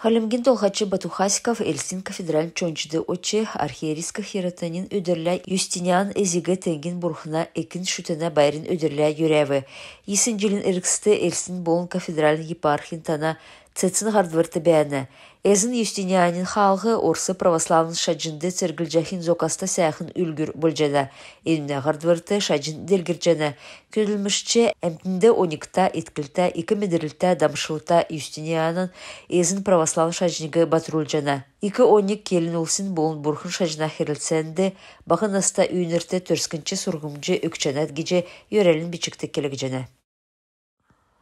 Халимгин толхачы Батухасиков Эльсин кафедраль чончыды очы архиерийска хератанин өдірлі Юстиниан эзиге тенгин бурхна экин шүтена байрин өдірлі юреві. Есін жылын іркісті Эльсин болын кафедраль епархин тана цецин хардвырты бәяны. Эзин Юстинианин халғы орсы православын шаджынды цергілжахин зокаста сәхін үлгір бүлжеді. Еліне хардвырты шаджын дергіржені. Көділмішче әмтінде 12-та еткілті, 2 медірілті дамшылта Юстинианын эзин православын шаджыныға батырулжені. 2-12 келін олсын болын бұрхын шаджына херілсенді, бағын аста үйінірті төрскінші сұрғымжы өкчанат геже өрелін бичікті келігжені.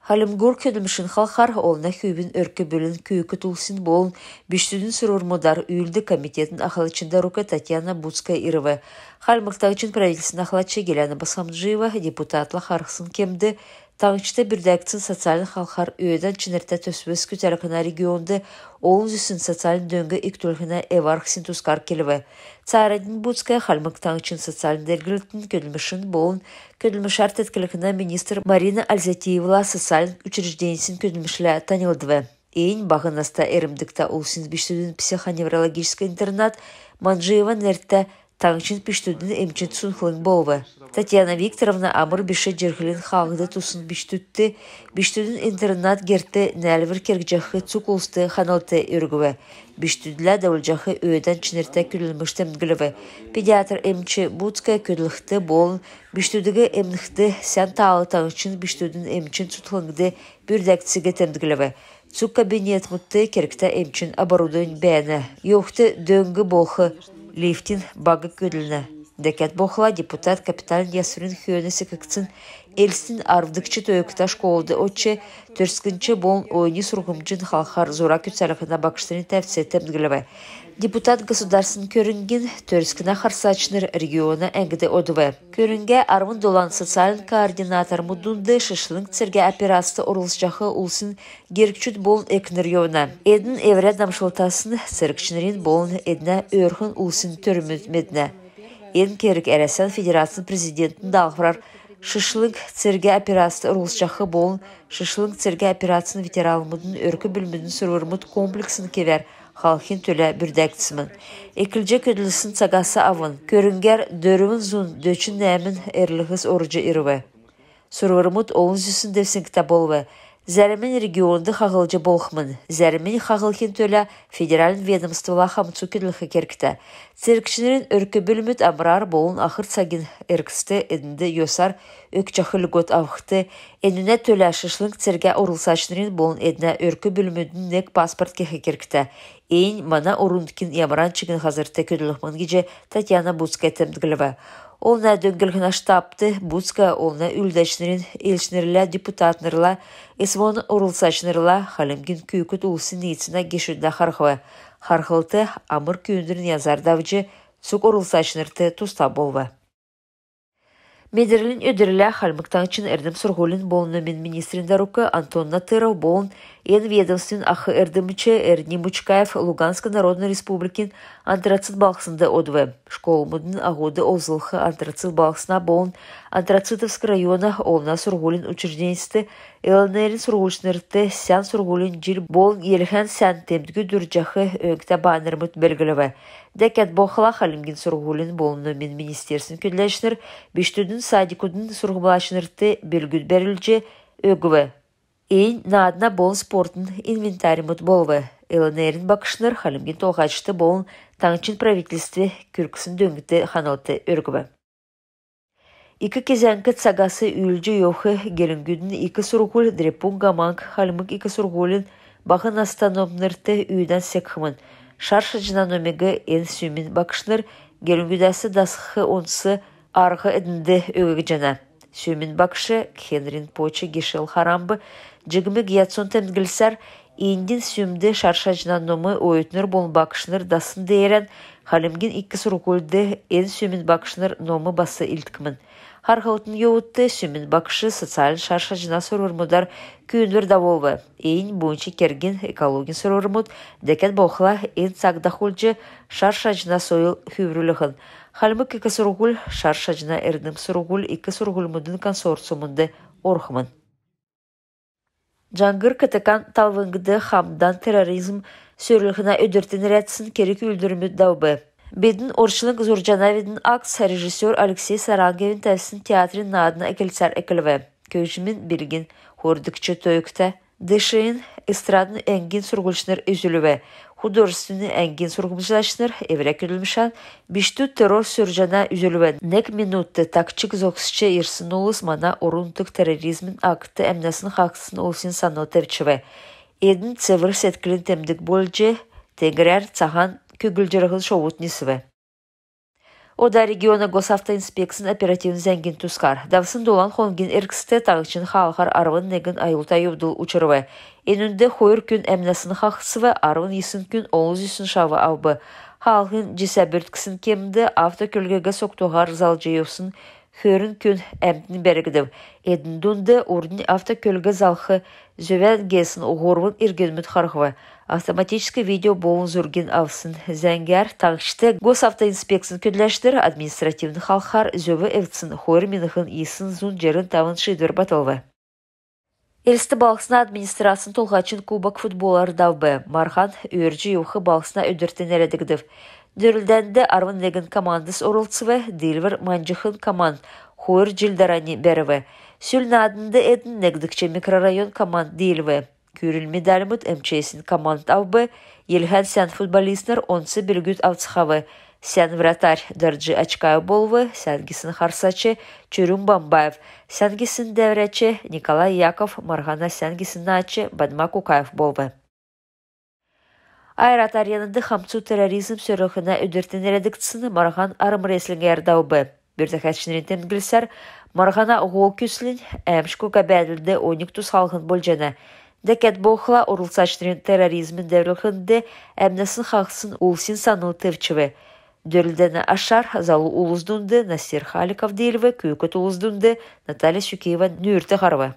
Халимгур көдімішін халқар олына көйбін өркі бөлін көйкі тұлсын болын бүштүдін сұрурмудар үйілді комитетін ақылычында рука Татьяна Буцкая-Ирова. Халмықтағычын правительсін ақылачы Геляна Басхамджиева депутатлы қарқысын кемді. Таңчыта бірдәкцін социалин халқар өйден чынырта төсбөз күтәріқына регионды олын зүсін социалин дөңгі иктөлхіна эвархсин тускар келіві. Царадин Буцкая халмық таңчын социалин дәргіліктін көділмішін болын көділмішар тәткілікіна министр Марина Альзатиевла социалин учрежденсін көділмішлі танылдывы. Эйн бағынаста әрімдікта олсин біштудің психоневрологический интернат Манжиева нәртті таңчын піштудің әмчін сұнқылың болуы. Татьяна Викторовна амыр біші жергілін қағыды тұсын біштүтті, біштудің интернат герті нәлвір кергжақы цукулсты қаналты үргіві. Біштүділі дәуілжақы өйден чынырта күлілмішті мүгіліві. Педиатр әмчі Буцкая көділіқті болын, біштүдігі әмніқті сән тағы таңчын біштудің әмчін сұтқылыңды бүрдәктісіге тәмдігіліві. Цук кабинет мұтты керікті әмчін абарудың бәні. Йоқты дөңгі болқы лифтин багы көділіні. Дәкәт боқла депутат капиталин ясырын хүйені секікцін Эльсин арвдыкчы тойықта школды отчы төрскінші болын ойыны сұрғымжын халқар зора күтсалықына бақыштырын тәвсе тәмдігілі. Депутат государсын көрінген төрскіна қарсачыныр региона әңгіде одывы. Көрінге армын долан социалин координатор мұдунды шышлың церге операсты орылсжақы улсын геркчүд болын әкінір йоуна. Эдін евре дамшылтасын церкчінерін болын әдіна өрхін улсын төріміз медіне. Ен керік әрәсен федерацияның президентін дағырар шышлың церге операсты ұрылсжақы болын шышлың церге операцияның ветералымыдың өркі білмінің сұрвырмыд комплексін кевер халқын төлі бүрдәктісімін. Екілже көділісін сағасы авын. Көрінгер дөрімін зұн дөчін нәмін әрліғіз орыжы ирывы. Сұрвырмыд олын зүсін девсін кітап болуы. Зәрімен регионды қағылжы болқымын. Зәрімен қағылхен төлі федералин ведомствола қамытсу кеділіқі керкті. Церкшінерін өркі бөліміт амырар болын ақыр сағын әркісті әдінді йосар өкчақы лүгот авықты. Әніне төлі шышлың церге орылсашынерін болын әдіне өркі бөлімідің нек паспорт кеқі керкті. Эйн мана орындыкин ямаран чыгын хазырты көділіқмін геже Татьяна Буцкая тәмдігіліві. Олна дөңгілгіна штапты, Буцкая олна үлдәшінерін, елшінерілі депутатнырла, эсвоны орылсашынырла, халимгин күйкіт улсын ниетсіна гешуді қарқывы. Қарқылты амыр күйіндірін язардавжы, сұқ орылсашынырты тұста болвы. Медерлин өдірлі халмықтаңчын әрдім сұрғолын болыны мен министрінде рукы Антон Натыров болын ен ведомствен ақы әрдімічі Эрни Мучкаев Луганска Народной Республикин антрацит балқсында одвы. Школымыдың ағуды озылқы антрацит балқсына болын Антрацитовск района олна сұрғолын учрежденісті ЛНРін сұрғолшынырты сән сұрғолын жил болын елхан сән темдігі дүржақы өңкті банырмыт белгіліві. Дәкәт боқыла халимгин сұрғолын болыны мен министерсін көділәшінір біштудің садикудың сұрғылашынырты белгіл бәрілже өгіві. Эйн надна болын спортын инвентаримыт болывы. ЛНРін бақышыныр халимгин толғачты болын таңчын правительстве күркісін дөңгіті қаналты өргіві. Икі кезәңкі цагасы үйілжі йоқы гелінгүдің икі сұрғыл дрепун гаманг халимык икі сұрғылын бағын астаномнырты үйден секхымын. Шаршы жынан өмегі ен сүймін бақышыныр гелінгүдәсі дасқы онсы арғы әдінді өгігі жана. Сүймін бақышы Хенрин Почы гешел харамбы жігімі гиятсон тәмдгілсар индин сүйімді шарша жынан номы ойытныр болын бақышыныр дасын дейрен халимгин икі сұрғылды ен сүймін бақышыныр номы басы илткімін. Хархалтын йоутты сүймін бақышы социалин шарша жина сұрвырмудар күйіндір даволвы. Эйн бойынчы керген экологин сұрвырмуд дәкәт боқыла ен сагдахулжы шарша жина сойыл хүйріліғын. Халмык икі сұрғыл шарша жина әрдім сұрғыл икі сұрғыл мұдын консорциумынды орхымын. Jangır Katakan talvıngıdı hamdan terrorizm sörülüğüne ödürtün rätsin kerek üldürümü davbı. Bedin Orçılık Zurjanavidin aks rejissör Alexey Sarangevin tevsin teatrin nadına ekilser ekilve. Köşümün bilgin hordukça töykte. Dışıyın estradın engin surgulşnır üzülüve. Hudorstunu engin surgulşlaşnır evrek edilmişan. Biştü terör sürjana üzülüve. Nek minuttu takçık zoksçı irsin olus mana oruntuk terrorizmin aktı emnasın haksın olsin sanıl tevçive. Edin tsevir setkilin temdik bolcu tegrer çahan kögülcürahıl şovut nisve. O da regiona Gosavta inspeksin operativin zengin tuskar. Davsın dolan hongin erkiste tağıçın halkar arvın negin ayulta yuvdul uçurve. Enünde hoyur gün emnasını haqsıve arvın yisin gün oluz yisin şavı avbı. Halkın cisabürtkisін kemді автокөлгеге соқтуғар залжайусын хөрін күн әмтін бәрігідів. Едін дұнды ордың автокөлге залқы зөвән гесін оғырвын иргенміт қарғывы. Автоматический видео болын зүрген авсын зәңгер таңшты госавтоинспекцияны көдләштір административны халқар зөві әвтсін хойыр меніхін исін зұн жерін тавын шидвер батылвы. Элісті балқсына администрацияны толғачын кубок футболар давбы. Мархан өрджі юқы балқсына өдіртен әрәдігдів. Дөрілдәнді арвын неген командыс орылцывы, дилвер манжықын команд хойыр жылдарани бәріві. Сүл надынды әдің нәгдікче микрорайон команд дейлві. Күріл медаліміт МЧСін команд авбы, елхан сән футболистнер онсы білгіт авцықавы. Сән вратарь Дәрджи Ачкаев болвы, сәнгісін Харсачы Чүрін Бамбаев, сәнгісін Дәврәчі Николай Яков, Марғана сәнгісін Начы Бадма Кукаев болвы. Айрат аренынды хамцу терроризм сөріғына өдіртін әрәдіктісіні Марған арым реслінгер даубы. Бірдіқәтшінерін тәмгілсәр, Марғана ғол күсілін әмшку кәбәділді 12 халқын болжана. Дәкәт болқыла орылсачтырын терроризмін дәврілхінді әмнесін қақсын улсин саныл төвчіві. Дөрілдені ашар залу улуздунды Насир Халиков дейліві, көйкөт улуздунды Наталья Сюкеева нүрті қарвы.